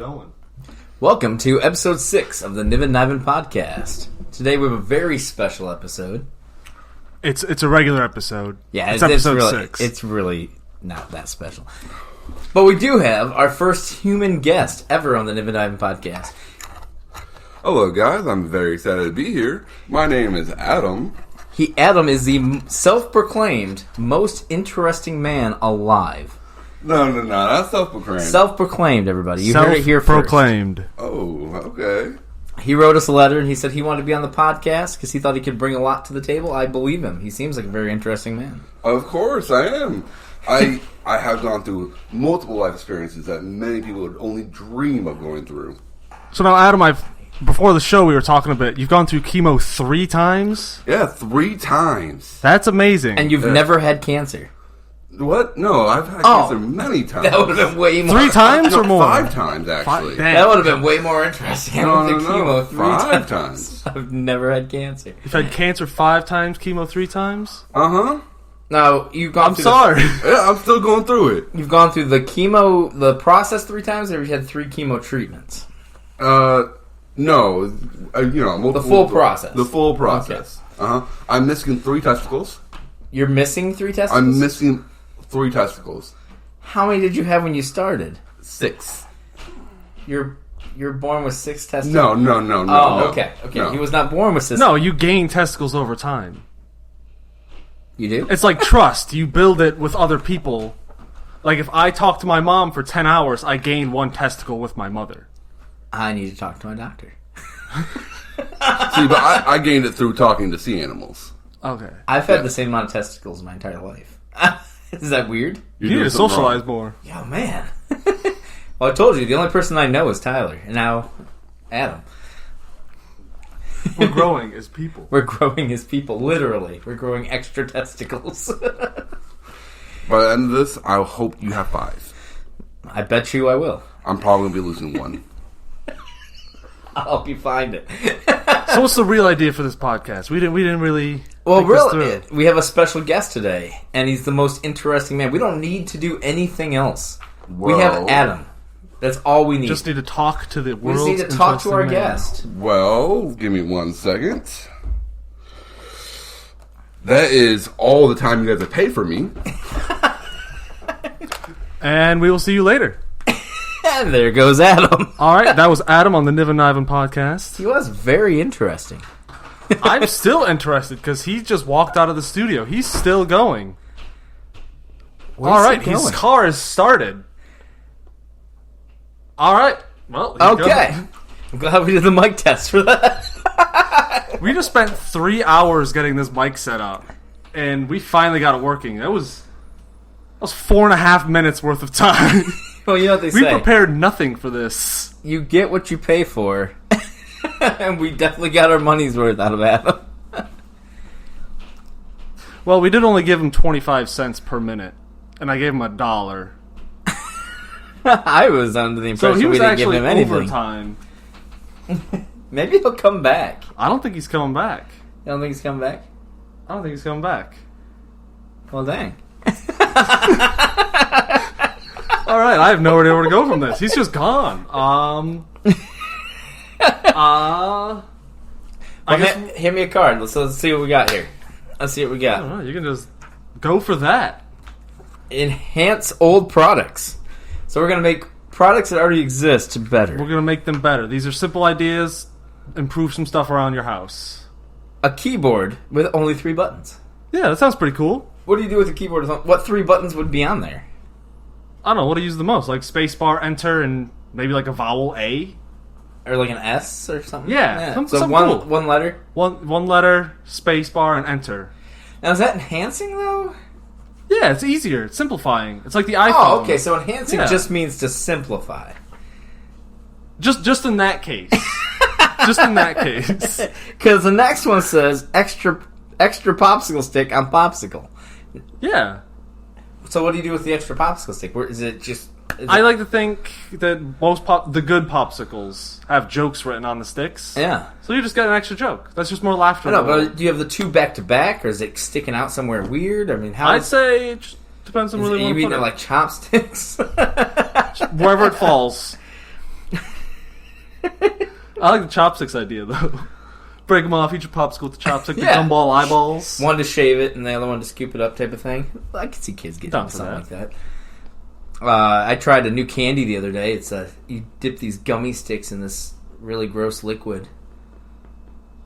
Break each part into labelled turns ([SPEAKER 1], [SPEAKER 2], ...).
[SPEAKER 1] going.
[SPEAKER 2] Welcome to episode 6 of the Niv-en Ni-ven podcast. Today we have a very special episode.
[SPEAKER 1] It's a regular episode.
[SPEAKER 2] Yeah,
[SPEAKER 1] it's episode
[SPEAKER 2] really,
[SPEAKER 1] 6.
[SPEAKER 2] It's really not that special. But we do have our first human guest ever on the Niv-en Ni-ven podcast.
[SPEAKER 3] Hello guys, I'm very excited to be here. My name is Adam.
[SPEAKER 2] Adam is the self-proclaimed most interesting man alive.
[SPEAKER 3] No, that's self-proclaimed.
[SPEAKER 2] Self-proclaimed, everybody. You heard it here first.
[SPEAKER 1] Self-proclaimed.
[SPEAKER 3] Oh, okay.
[SPEAKER 2] He wrote us a letter and he said he wanted to be on the podcast because he thought he could bring a lot to the table. I believe him. He seems like a very interesting man.
[SPEAKER 3] Of course I am. I have gone through multiple life experiences that many people would only dream of going through.
[SPEAKER 1] So now, Adam, before the show we were talking a bit. You've gone through chemo 3 times?
[SPEAKER 3] Yeah, 3 times.
[SPEAKER 1] That's amazing.
[SPEAKER 2] And you've never had cancer.
[SPEAKER 3] What? No, I've had cancer many times.
[SPEAKER 2] That would have been way more.
[SPEAKER 1] 3 times or more?
[SPEAKER 3] 5 times, actually.
[SPEAKER 2] That would have been way more interesting.
[SPEAKER 3] No,
[SPEAKER 2] chemo 3
[SPEAKER 3] 5 times.
[SPEAKER 2] I've never had cancer.
[SPEAKER 1] You've had cancer 5 times, chemo 3 times?
[SPEAKER 3] Uh-huh.
[SPEAKER 2] No, you've gone
[SPEAKER 1] I'm
[SPEAKER 2] through
[SPEAKER 1] sorry.
[SPEAKER 3] Yeah, I'm still going through it.
[SPEAKER 2] You've gone through the chemo, the process 3 times, or you've had 3 chemo treatments?
[SPEAKER 3] No, multiple,
[SPEAKER 2] the full process.
[SPEAKER 3] The full process.
[SPEAKER 2] Okay.
[SPEAKER 3] Uh-huh. I'm missing 3 testicles.
[SPEAKER 2] You're missing 3 testicles?
[SPEAKER 3] I'm missing 3 testicles.
[SPEAKER 2] How many did you have when you started?
[SPEAKER 3] 6.
[SPEAKER 2] You're born with 6 testicles?
[SPEAKER 3] No.
[SPEAKER 2] Oh, okay.
[SPEAKER 3] No.
[SPEAKER 2] He was not born with 6.
[SPEAKER 1] No, you gain testicles over time.
[SPEAKER 2] You do?
[SPEAKER 1] It's like trust. You build it with other people. Like if I talk to my mom for 10 hours, I gain 1 testicle with my mother.
[SPEAKER 2] I need to talk to my doctor.
[SPEAKER 3] See, but I gained it through talking to sea animals.
[SPEAKER 1] Okay.
[SPEAKER 2] I've had the same amount of testicles my entire life. Is that weird?
[SPEAKER 1] You need to socialize more.
[SPEAKER 2] Yo, man. Well, I told you, the only person I know is Tyler, and now Adam.
[SPEAKER 1] We're growing as people.
[SPEAKER 2] We're growing as people, literally. We're growing extra testicles.
[SPEAKER 3] By the end of this, I hope you have 5.
[SPEAKER 2] I bet you I will.
[SPEAKER 3] I'm probably going to be losing 1.
[SPEAKER 2] I'll help you find it.
[SPEAKER 1] So what's the real idea for this podcast? We didn't really.
[SPEAKER 2] Well, really, we have a special guest today, and he's the most interesting man. We don't need to do anything else.
[SPEAKER 3] Whoa.
[SPEAKER 2] We have Adam. That's all we need.
[SPEAKER 1] Just need to talk to the world.
[SPEAKER 2] We just need to talk to our guest.
[SPEAKER 3] Well, give me 1 second. That is all the time you guys have paid for me.
[SPEAKER 1] And we will see you later.
[SPEAKER 2] And there goes Adam.
[SPEAKER 1] All right, that was Adam on the Niv-en Ni-ven podcast.
[SPEAKER 2] He was very interesting.
[SPEAKER 1] I'm still interested because he just walked out of the studio. He's still going. All right, his car is started. All right, well,
[SPEAKER 2] okay. I'm glad we did the mic test for that.
[SPEAKER 1] We just spent 3 hours getting this mic set up, and we finally got it working. That was 4.5 minutes worth of time.
[SPEAKER 2] Well, you know what they say.
[SPEAKER 1] We prepared nothing for this.
[SPEAKER 2] You get what you pay for. And we definitely got our money's worth out of Adam.
[SPEAKER 1] Well, we did only give him 25 cents per minute, and I gave him $1.
[SPEAKER 2] I was under the impression
[SPEAKER 1] so he was
[SPEAKER 2] we didn't give him anything.
[SPEAKER 1] Overtime.
[SPEAKER 2] Maybe he'll come back.
[SPEAKER 1] I don't think he's coming back.
[SPEAKER 2] You don't think he's coming back?
[SPEAKER 1] I don't think he's coming back.
[SPEAKER 2] Well, dang.
[SPEAKER 1] All right, I have no idea where to go from this. He's just gone.
[SPEAKER 2] I guess hand me a card. Let's see what we got here. Let's see what we got.
[SPEAKER 1] I don't know. You can just go for that.
[SPEAKER 2] Enhance old products. So we're going to make products that already exist better.
[SPEAKER 1] We're going to make them better. These are simple ideas. Improve some stuff around your house.
[SPEAKER 2] A keyboard with only 3 buttons.
[SPEAKER 1] Yeah, that sounds pretty cool.
[SPEAKER 2] What do you do with a keyboard? What 3 buttons would be on there?
[SPEAKER 1] I don't know. What do you use the most? Like spacebar, enter, and maybe like a vowel A?
[SPEAKER 2] Or like an S or something?
[SPEAKER 1] Yeah.
[SPEAKER 2] So
[SPEAKER 1] cool.
[SPEAKER 2] one letter?
[SPEAKER 1] One letter, spacebar, and enter.
[SPEAKER 2] Now, is that enhancing, though?
[SPEAKER 1] Yeah, it's easier. It's simplifying. It's like the iPhone.
[SPEAKER 2] Oh, okay. So enhancing just means to simplify.
[SPEAKER 1] Just in that case. Just in that case.
[SPEAKER 2] Because the next one says extra popsicle stick on popsicle.
[SPEAKER 1] Yeah.
[SPEAKER 2] So what do you do with the extra popsicle stick? Is it just...
[SPEAKER 1] I like to think that the good popsicles have jokes written on the sticks.
[SPEAKER 2] Yeah.
[SPEAKER 1] So you just get an extra joke. That's just more laughter.
[SPEAKER 2] I know, but do you have the 2 back to back, or is it sticking out somewhere weird? I mean, how?
[SPEAKER 1] I'd say it just depends on really
[SPEAKER 2] you
[SPEAKER 1] want to
[SPEAKER 2] mean
[SPEAKER 1] put it.
[SPEAKER 2] like chopsticks?
[SPEAKER 1] Wherever it falls. I like the chopsticks idea, though. Break them off, eat your popsicle with the chopstick, the gumball eyeballs.
[SPEAKER 2] One to shave it and the other one to scoop it up type of thing. I can see kids getting something like that. I tried a new candy the other day. It's you dip these gummy sticks in this really gross liquid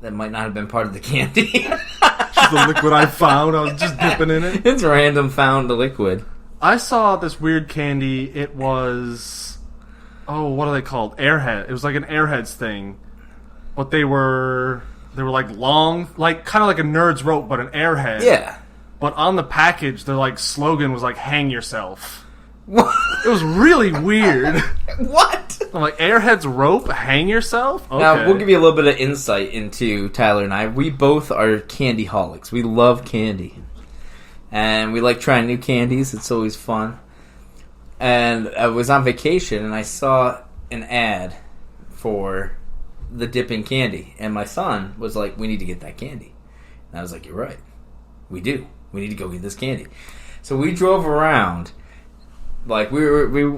[SPEAKER 2] that might not have been part of the candy.
[SPEAKER 1] Just the liquid I found. I was just dipping in it.
[SPEAKER 2] It's random found liquid.
[SPEAKER 1] I saw this weird candy. It was... Oh, what are they called? Airhead. It was like an Airheads thing. But they were like long, like kind of like a Nerd's Rope, but an Airhead.
[SPEAKER 2] Yeah.
[SPEAKER 1] But on the package, their like slogan was like "Hang yourself."
[SPEAKER 2] What?
[SPEAKER 1] It was really weird.
[SPEAKER 2] What?
[SPEAKER 1] I'm like, Airhead's Rope, hang yourself? Okay.
[SPEAKER 2] Now, we'll give you a little bit of insight into Tyler and I. We both are candy holics. We love candy. And we like trying new candies. It's always fun. And I was on vacation, and I saw an ad for the dipping candy. And my son was like, we need to get that candy. And I was like, you're right. We do. We need to go get this candy. So we drove around. Like, we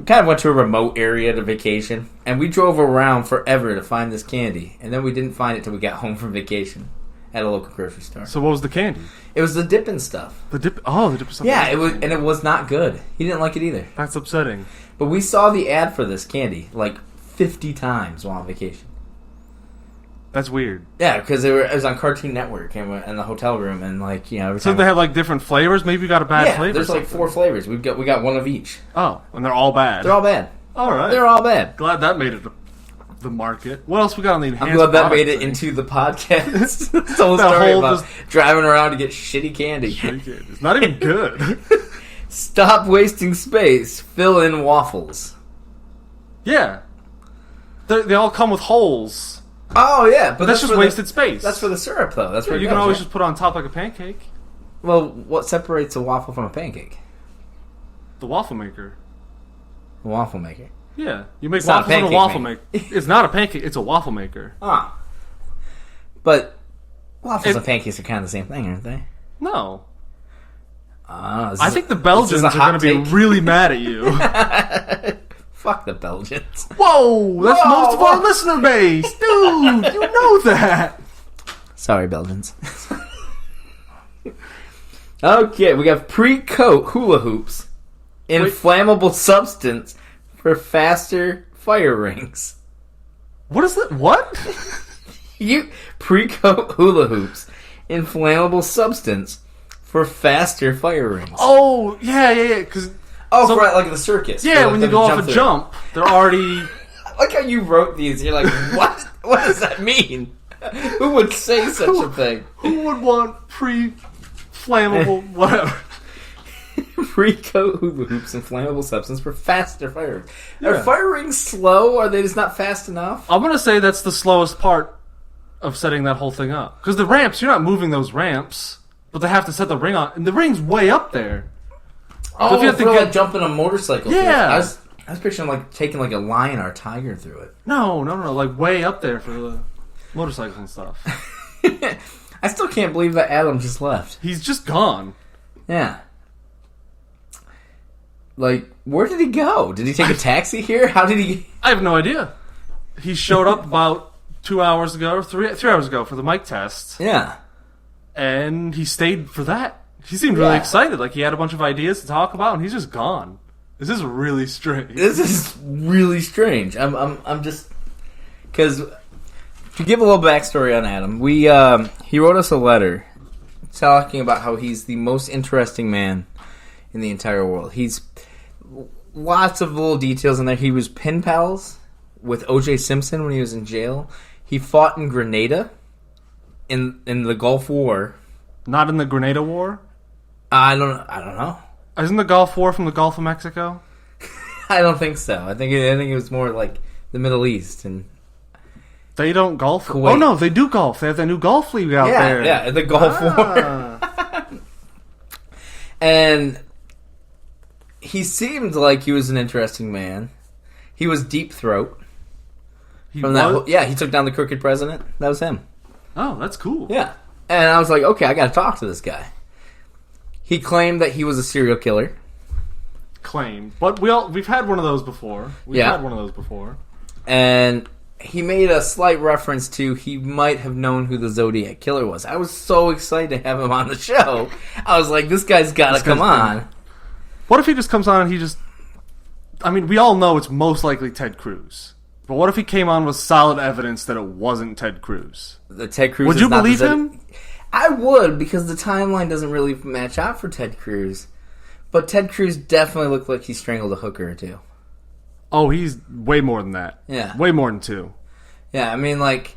[SPEAKER 2] kind of went to a remote area to vacation, and we drove around forever to find this candy, and then we didn't find it till we got home from vacation at a local grocery store.
[SPEAKER 1] So what was the candy?
[SPEAKER 2] It was the dipping stuff.
[SPEAKER 1] The dipping stuff.
[SPEAKER 2] Yeah, it was not good. He didn't like it either.
[SPEAKER 1] That's upsetting.
[SPEAKER 2] But we saw the ad for this candy like 50 times while on vacation.
[SPEAKER 1] That's weird.
[SPEAKER 2] Yeah, because it was on Cartoon Network and in the hotel room, and like, you know, every
[SPEAKER 1] so
[SPEAKER 2] time
[SPEAKER 1] they had like different flavors. Maybe you got a bad flavor.
[SPEAKER 2] There's like 4 flavors. We got one of each.
[SPEAKER 1] Oh, and they're all bad.
[SPEAKER 2] They're all bad.
[SPEAKER 1] All right,
[SPEAKER 2] they're all bad.
[SPEAKER 1] Glad that made it the market. What else we got on the enhanced?
[SPEAKER 2] I'm glad that made it
[SPEAKER 1] thing?
[SPEAKER 2] into the podcast. The whole story about driving around to get shitty candy.
[SPEAKER 1] It's not even good.
[SPEAKER 2] Stop wasting space. Fill in waffles.
[SPEAKER 1] Yeah, they all come with holes.
[SPEAKER 2] Oh yeah, but
[SPEAKER 1] that's just wasted space.
[SPEAKER 2] That's for the syrup, though. That's where
[SPEAKER 1] you can always just put it on top like a pancake.
[SPEAKER 2] Well, what separates a waffle from a pancake?
[SPEAKER 1] The waffle maker.
[SPEAKER 2] A waffle maker.
[SPEAKER 1] Yeah, you make waffles in a waffle maker. It's not a pancake; it's a waffle maker.
[SPEAKER 2] Ah, but waffles and pancakes are kind of the same thing, aren't they?
[SPEAKER 1] No. I think the Belgians are going to be really mad at you.
[SPEAKER 2] Fuck the Belgians.
[SPEAKER 1] Whoa, that's most of our listener base. Dude, you know that.
[SPEAKER 2] Sorry, Belgians. Okay, we got pre-coat hula hoops. Inflammable substance for faster fire rings.
[SPEAKER 1] What is that? What?
[SPEAKER 2] You pre-coat hula hoops. Inflammable substance for faster fire rings.
[SPEAKER 1] Oh, yeah. Because...
[SPEAKER 2] Oh, for like the circus.
[SPEAKER 1] Yeah, when you go off a jump, they're already...
[SPEAKER 2] I like how you wrote these. You're like, what? What does that mean? Who would say such a thing?
[SPEAKER 1] Who would want pre-flammable whatever?
[SPEAKER 2] Pre-coat hula hoops and flammable substance for faster fire rings. Yeah. Are fire rings slow? Are they just not fast enough?
[SPEAKER 1] I'm going to say that's the slowest part of setting that whole thing up. Because the ramps, you're not moving those ramps, but they have to set the ring on. And the ring's way up there.
[SPEAKER 2] Oh, so if you have to like jumping a motorcycle.
[SPEAKER 1] Yeah.
[SPEAKER 2] I was picturing like taking like a lion or a tiger through it.
[SPEAKER 1] No. Like way up there for the motorcycles and stuff.
[SPEAKER 2] I still can't believe that Adam just left.
[SPEAKER 1] He's just gone.
[SPEAKER 2] Yeah. Like, where did he go? Did he take a taxi here? How did he...
[SPEAKER 1] I have no idea. He showed up about 2 hours ago, or 3 hours ago for the mic test.
[SPEAKER 2] Yeah.
[SPEAKER 1] And he stayed for that. He seemed really excited. Like, he had a bunch of ideas to talk about, and he's just gone. This is really strange.
[SPEAKER 2] This is really strange. I'm just... Because, to give a little backstory on Adam, he wrote us a letter talking about how he's the most interesting man in the entire world. He's... Lots of little details in there. He was pen pals with O.J. Simpson when he was in jail. He fought in Grenada in the Gulf War.
[SPEAKER 1] Not in the Grenada War?
[SPEAKER 2] I don't know.
[SPEAKER 1] Isn't the Gulf War from the Gulf of Mexico?
[SPEAKER 2] I don't think so. I think it was more like the Middle East and
[SPEAKER 1] they don't golf.
[SPEAKER 2] Kuwait.
[SPEAKER 1] Oh no, they do golf. They have that new golf league out there.
[SPEAKER 2] Yeah, the Gulf War. And he seemed like he was an interesting man. He was Deep Throat. He took down the crooked president. That was him.
[SPEAKER 1] Oh, that's cool.
[SPEAKER 2] Yeah. And I was like, okay, I got to talk to this guy. He claimed that he was a serial killer.
[SPEAKER 1] But we've had one of those before. We've had one of those before.
[SPEAKER 2] And he made a slight reference to he might have known who the Zodiac Killer was. I was so excited to have him on the show. I was like, this guy's got to come on.
[SPEAKER 1] What if he just comes on and he just... I mean, we all know it's most likely Ted Cruz. But what if he came on with solid evidence that it wasn't Ted Cruz?
[SPEAKER 2] The Ted Cruz
[SPEAKER 1] Would you believe him?
[SPEAKER 2] I would, because the timeline doesn't really match out for Ted Cruz. But Ted Cruz definitely looked like he strangled a hooker or two.
[SPEAKER 1] Oh, he's way more than that.
[SPEAKER 2] Yeah.
[SPEAKER 1] Way more than 2.
[SPEAKER 2] Yeah, I mean, like,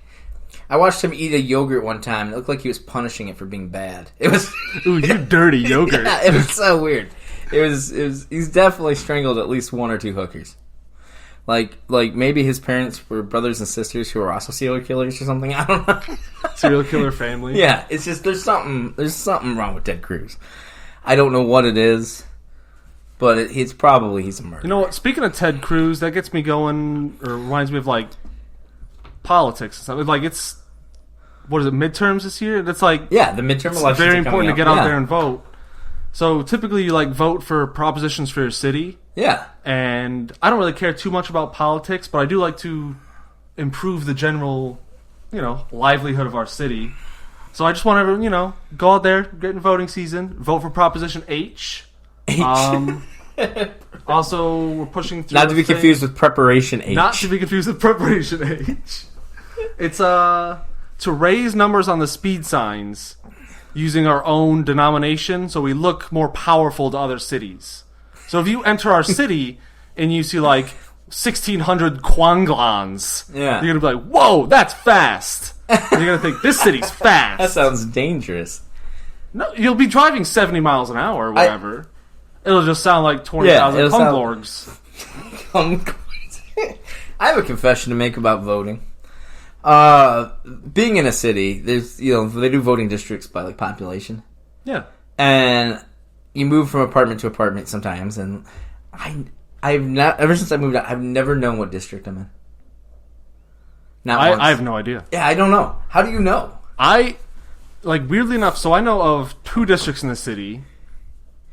[SPEAKER 2] I watched him eat a yogurt one time. It looked like he was punishing it for being bad. It was...
[SPEAKER 1] Ooh, you dirty yogurt.
[SPEAKER 2] Yeah, it was so weird. He's definitely strangled at least 1 or 2 hookers. Like maybe his parents were brothers and sisters who were also serial killers or something. I don't know.
[SPEAKER 1] Serial killer family.
[SPEAKER 2] Yeah, it's just there's something wrong with Ted Cruz. I don't know what it is, but he's a murderer.
[SPEAKER 1] You know what? Speaking of Ted Cruz, that gets me going, or reminds me of like politics and stuff. Like it's what is it? Midterms this year. That's like
[SPEAKER 2] the midterm elections.
[SPEAKER 1] It's very important to get out
[SPEAKER 2] yeah.
[SPEAKER 1] there and vote. So typically, you like vote for propositions for your city.
[SPEAKER 2] Yeah.
[SPEAKER 1] And I don't really care too much about politics, but I do like to improve the general, livelihood of our city. So I just want to, go out there, get in voting season, vote for Proposition H. Also, we're pushing through.
[SPEAKER 2] Not to be confused with Preparation H.
[SPEAKER 1] Not to be confused with Preparation H. It's to raise numbers on the speed signs using our own denomination, so we look more powerful to other cities. So if you enter our city and you see like 1,600 Kwanglans,
[SPEAKER 2] you're
[SPEAKER 1] gonna be like, "Whoa, that's fast!" And you're gonna think this city's fast.
[SPEAKER 2] That sounds dangerous.
[SPEAKER 1] No, you'll be driving 70 miles an hour or whatever. It'll just sound like 20,000 Kumglorgs.
[SPEAKER 2] I have a confession to make about voting. Being in a city, there's they do voting districts by like population.
[SPEAKER 1] Yeah,
[SPEAKER 2] and you move from apartment to apartment sometimes, and I've not ever since I moved out, I've never known what district I'm in.
[SPEAKER 1] I have no idea.
[SPEAKER 2] Yeah, I don't know. How do you know?
[SPEAKER 1] Weirdly enough, so I know of 2 districts in the city,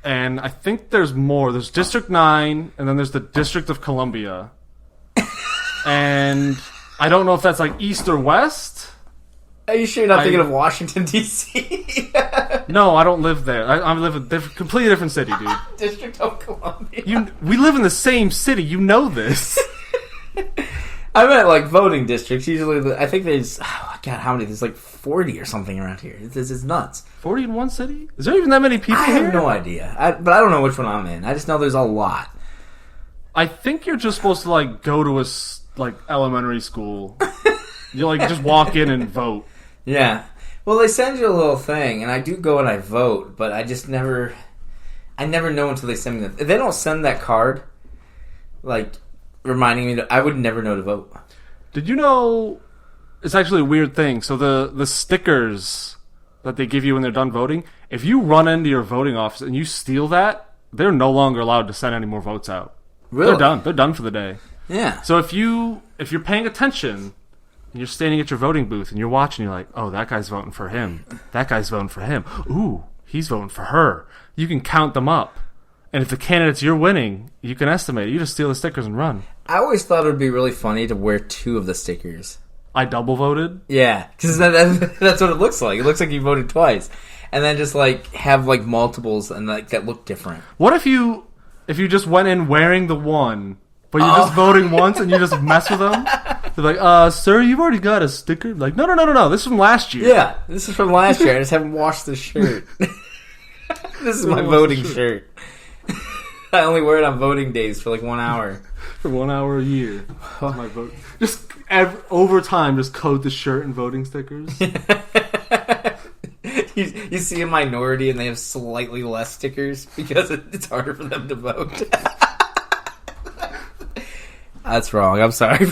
[SPEAKER 1] and I think there's more. There's District 9, and then there's the District of Columbia. And I don't know if that's like east or west.
[SPEAKER 2] Are you sure you're not thinking of Washington, D.C.?
[SPEAKER 1] No, I don't live there. I live in a completely different city, dude.
[SPEAKER 2] District of Columbia.
[SPEAKER 1] We live in the same city. You know this.
[SPEAKER 2] I meant like voting districts. Usually, I think there's... Oh, God, how many? There's like 40 or something around here. This is nuts.
[SPEAKER 1] 40 in one city? Is there even that many people here?
[SPEAKER 2] I have no idea. But I don't know which one I'm in. I just know there's a lot.
[SPEAKER 1] I think you're just supposed to like go to a elementary school. You like just walk in and vote.
[SPEAKER 2] Yeah. Well, they send you a little thing, and I do go and I vote, but I just never... I never know until they send me that. If they don't send that card, like, reminding me I would never know to vote.
[SPEAKER 1] Did you know... It's actually a weird thing. So the stickers that they give you when they're done voting, if you run into your voting office and you steal that, they're no longer allowed to send any more votes out.
[SPEAKER 2] Really?
[SPEAKER 1] They're done. They're done for the day.
[SPEAKER 2] Yeah.
[SPEAKER 1] So if you're paying attention... and you're standing at your voting booth and you're watching, you're like, oh, that guy's voting for him. That guy's voting for him. Ooh, he's voting for her. You can count them up. And if the candidates you're winning, you can estimate it. You just steal the stickers and run.
[SPEAKER 2] I always thought it would be really funny to wear 2 of the stickers.
[SPEAKER 1] I double voted?
[SPEAKER 2] Yeah, because that's what it looks like. It looks like you voted twice. And then just like have like multiples and like that look different.
[SPEAKER 1] What if you just went in wearing the one, but you're just voting once and you just mess with them? They're like, sir, you've already got a sticker? Like, no. This is from last year.
[SPEAKER 2] Yeah, this is from last year. I just haven't washed this shirt. This is my voting shirt. I only wear it on voting days for like 1 hour.
[SPEAKER 1] For 1 hour a year. That's my vote. Just over time, just coat the shirt in voting stickers.
[SPEAKER 2] You see a minority and they have slightly less stickers because it's harder for them to vote. That's wrong. I'm sorry.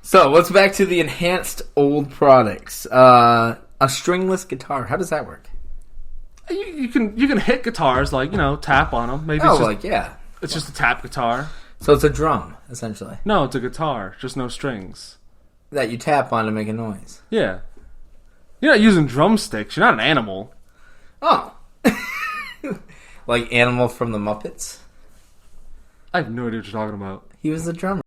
[SPEAKER 2] So let's back to the enhanced old products. A stringless guitar. How does that work?
[SPEAKER 1] You can hit guitars, like, tap on them. Maybe it's just a tap guitar.
[SPEAKER 2] So it's a drum, essentially.
[SPEAKER 1] No, it's a guitar, just no strings.
[SPEAKER 2] That you tap on to make a noise.
[SPEAKER 1] Yeah. You're not using drumsticks. You're not an animal.
[SPEAKER 2] Oh. Like Animal from the Muppets?
[SPEAKER 1] I have no idea what you're talking about.
[SPEAKER 2] He was the drummer.